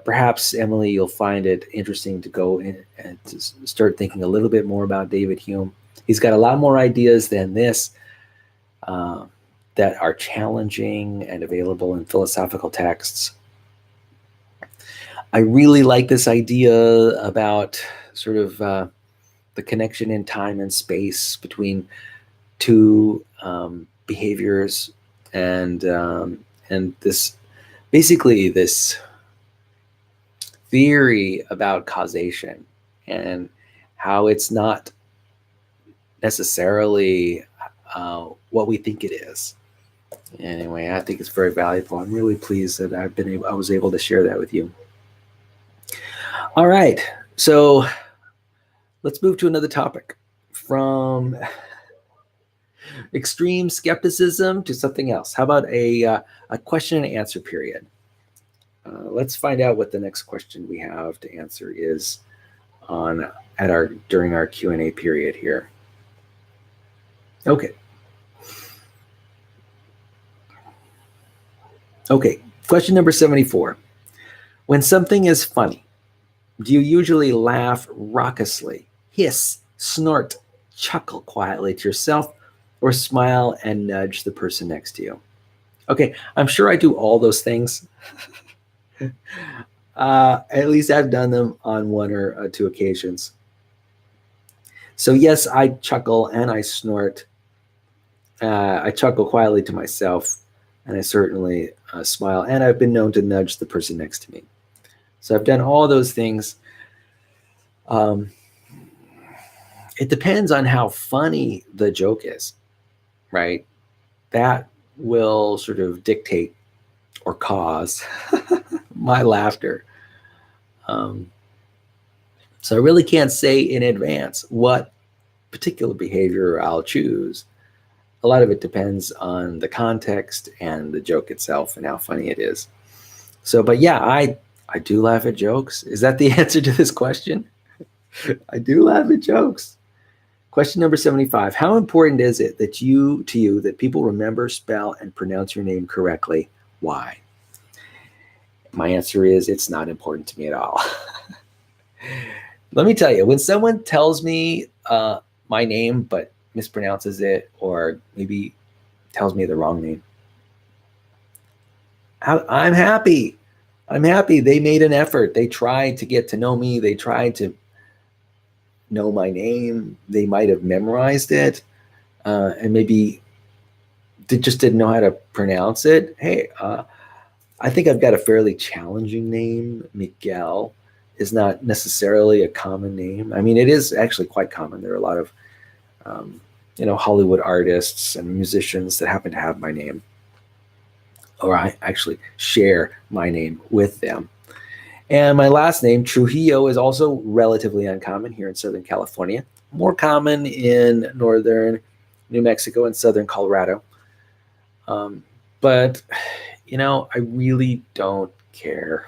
perhaps, Emily, you'll find it interesting to go in and to start thinking a little bit more about David Hume. He's got a lot more ideas than this that are challenging and available in philosophical texts. I really like this idea about sort of the connection in time and space between two behaviors, and this basically this theory about causation and how it's not necessarily what we think it is. Anyway, I think it's very valuable. I'm really pleased that I was able to share that with you. All right, so let's move to another topic, from extreme skepticism to something else. How about a question and answer period? Let's find out what the next question we have to answer is during our Q&A period here. Okay. Okay, question number 74. When something is funny, do you usually laugh raucously, hiss, snort, chuckle quietly to yourself, or smile and nudge the person next to you? Okay, I'm sure I do all those things. At least I've done them on one or two occasions. So yes, I chuckle and I snort. I chuckle quietly to myself, and I certainly smile. And I've been known to nudge the person next to me. So I've done all those things. Um, it depends on how funny the joke is, right? That will sort of dictate or cause my laughter. Um, so I really can't say in advance what particular behavior I'll choose. A lot of it depends on the context and the joke itself and how funny it is. So, but yeah, I do laugh at jokes. Is that the answer to this question? I do laugh at jokes. Question number 75. How important is it that you that people remember, spell, and pronounce your name correctly? Why? My answer is it's not important to me at all. Let me tell you, when someone tells me my name but mispronounces it or maybe tells me the wrong name, I'm happy. I'm happy they made an effort. They tried to get to know me. They tried to know my name. They might have memorized it, and maybe they just didn't know how to pronounce it. Hey, I think I've got a fairly challenging name. Miguel is not necessarily a common name. I mean, it is actually quite common. There are a lot of Hollywood artists and musicians that happen to have my name, or I actually share my name with them. And my last name, Trujillo, is also relatively uncommon here in Southern California, more common in northern New Mexico and southern Colorado. But, I really don't care.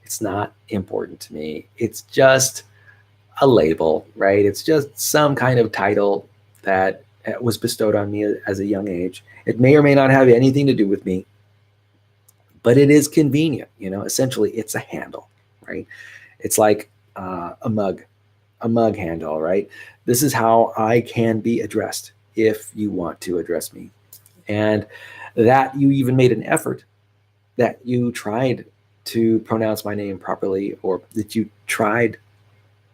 It's not important to me. It's just a label, right? It's just some kind of title that was bestowed on me as a young age. It may or may not have anything to do with me, but it is convenient. Essentially, it's a handle, right? It's like a mug handle, right? This is how I can be addressed if you want to address me. And that you even made an effort, that you tried to pronounce my name properly, or that you tried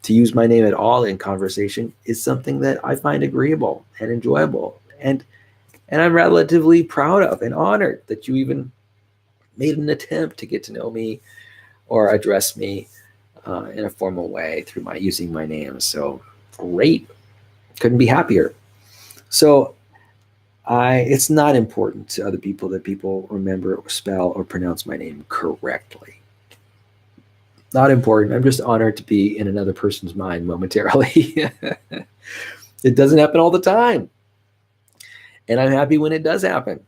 to use my name at all in conversation, is something that I find agreeable and enjoyable. And I'm relatively proud of and honored that you even made an attempt to get to know me or address me in a formal way through using my name. So great. Couldn't be happier. So it's not important to other people that people remember or spell or pronounce my name correctly. Not important. I'm just honored to be in another person's mind momentarily. It doesn't happen all the time. And I'm happy when it does happen.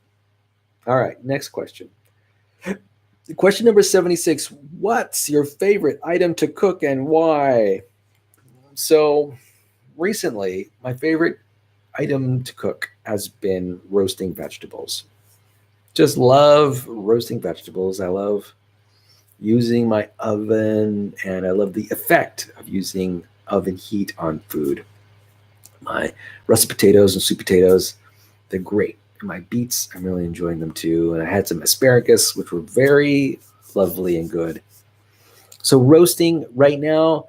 All right, next question. Question number 76. What's your favorite item to cook and why? So recently, my favorite item to cook has been roasting vegetables. Just love roasting vegetables. I love using my oven, and I love the effect of using oven heat on food. My russet potatoes and sweet potatoes, they're great. My beets, I'm really enjoying them too. And I had some asparagus, which were very lovely and good. So roasting right now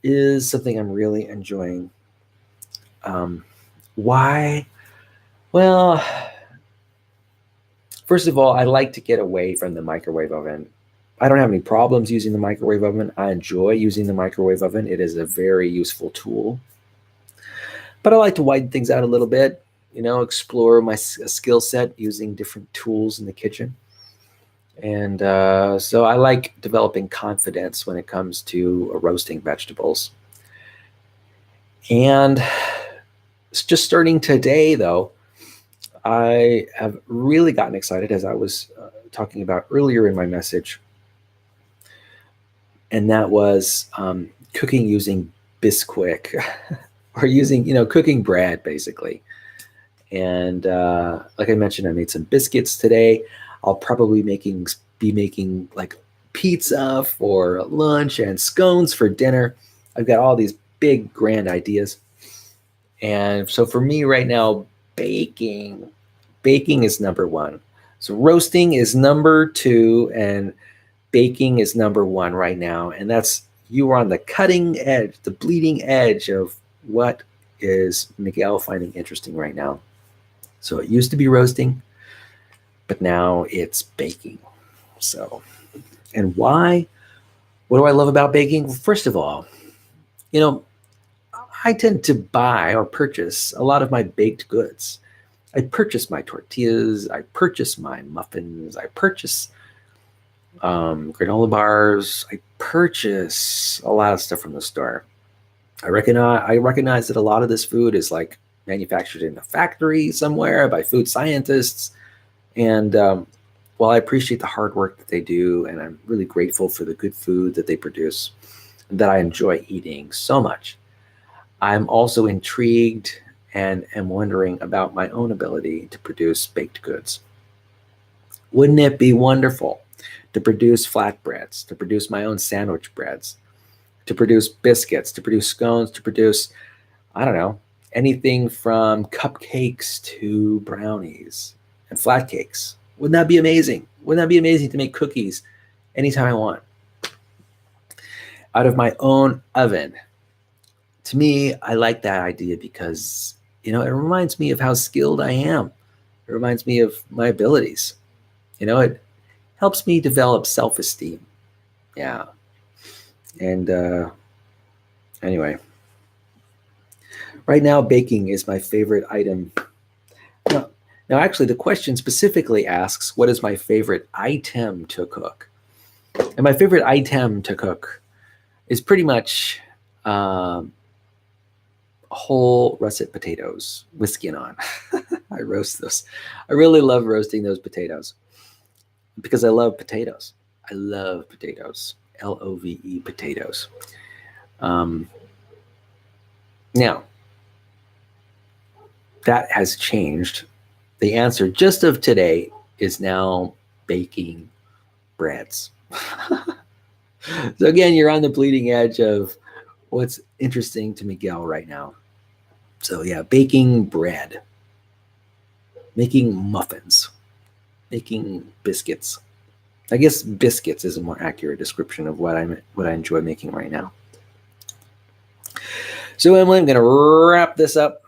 is something I'm really enjoying. Why? Well, first of all, I like to get away from the microwave oven. I don't have any problems using the microwave oven. I enjoy using the microwave oven. It is a very useful tool. But I like to widen things out a little bit, explore my skill set using different tools in the kitchen. And so I like developing confidence when it comes to roasting vegetables. And it's just starting today, though, I have really gotten excited, as I was talking about earlier in my message. And that was cooking using Bisquick or using, cooking bread, basically. And like I mentioned, I made some biscuits today. I'll probably be making like pizza for lunch and scones for dinner. I've got all these big, grand ideas. And so for me right now, baking is number one. So roasting is number 2 and baking is number 1 right now. And that's, you are on the cutting edge, the bleeding edge of what is Miguel finding interesting right now. So it used to be roasting, but now it's baking. So, and why? What do I love about baking? Well, first of all, you know, I tend to buy or purchase a lot of my baked goods. I purchase my tortillas, I purchase my muffins, I purchase granola bars, I purchase a lot of stuff from the store. I recognize that a lot of this food is like manufactured in a factory somewhere by food scientists. And while I appreciate the hard work that they do, and I'm really grateful for the good food that they produce, that I enjoy eating so much, I'm also intrigued and am wondering about my own ability to produce baked goods. Wouldn't it be wonderful to produce flatbreads, to produce my own sandwich breads, to produce biscuits, to produce scones, to produce, I don't know, anything from cupcakes to brownies and flat cakes? Wouldn't that be amazing? Wouldn't that be amazing to make cookies anytime I want out of my own oven? To me, I like that idea because, it reminds me of how skilled I am. It reminds me of my abilities. It helps me develop self-esteem. Yeah. And anyway, right now, baking is my favorite item. Now, actually, the question specifically asks, what is my favorite item to cook? And my favorite item to cook is pretty much whole russet potatoes with skin on. I roast those. I really love roasting those potatoes because I love potatoes. I love potatoes. Love potatoes. Now, that has changed. The answer just of today is now baking breads. So again, you're on the bleeding edge of what's interesting to Miguel right now. So yeah, baking bread, making muffins, making biscuits. I guess biscuits is a more accurate description of what I enjoy making right now. So Emily, I'm going to wrap this up.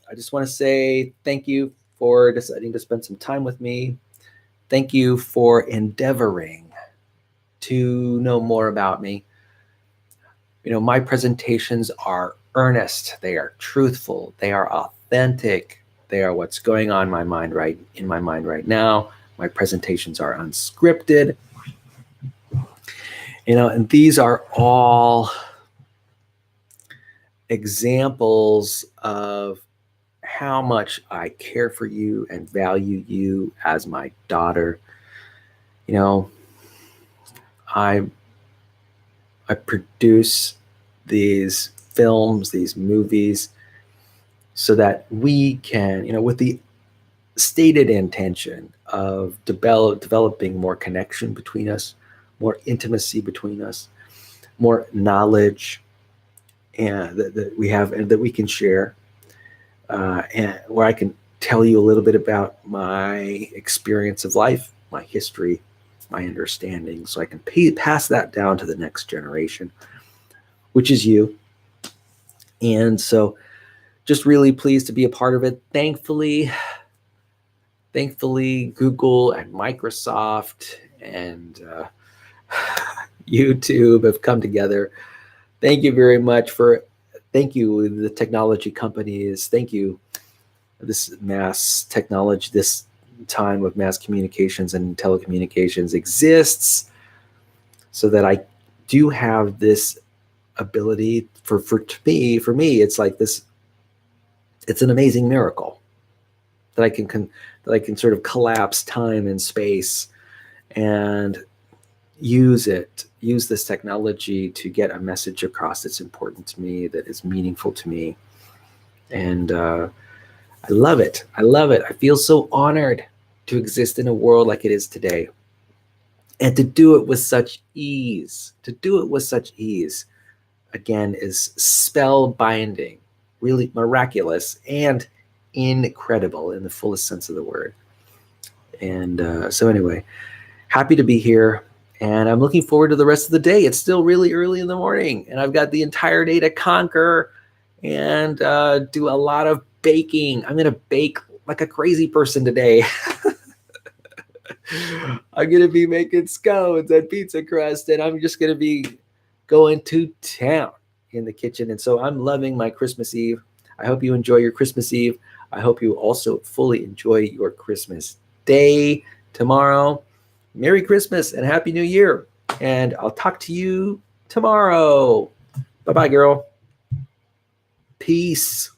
I just want to say thank you for deciding to spend some time with me. Thank you for endeavoring to know more about me. My presentations are earnest, they are truthful, they are authentic, they are what's going on in my mind right now. My presentations are unscripted. And these are all examples of how much I care for you and value you as my daughter. I produce these films, these movies, so that we can, with the stated intention of developing more connection between us, more intimacy between us, more knowledge, and that we have and that we can share, and where I can tell you a little bit about my experience of life, my history, my understanding, so I can pass that down to the next generation, which is you. And so just really pleased to be a part of it. Thankfully, Google and Microsoft and YouTube have come together. Thank you very much thank you, the technology companies. Thank you, this mass technology, this time of mass communications and telecommunications exists so that I do have this ability for me, it's like this, it's an amazing miracle that I can sort of collapse time and space and use this technology to get a message across that's important to me, that is meaningful to me. And I love it. I feel so honored to exist in a world like it is today, and to do it with such ease. Again, is spellbinding, really miraculous, and incredible in the fullest sense of the word. And so anyway, happy to be here. And I'm looking forward to the rest of the day. It's still really early in the morning, and I've got the entire day to conquer and do a lot of baking. I'm going to bake like a crazy person today. I'm going to be making scones and pizza crust, and I'm just going to be going to town in the kitchen. And so I'm loving my Christmas Eve. I hope you enjoy your Christmas Eve. I hope you also fully enjoy your Christmas Day tomorrow. Merry Christmas and Happy New Year. And I'll talk to you tomorrow. Bye-bye, girl. Peace.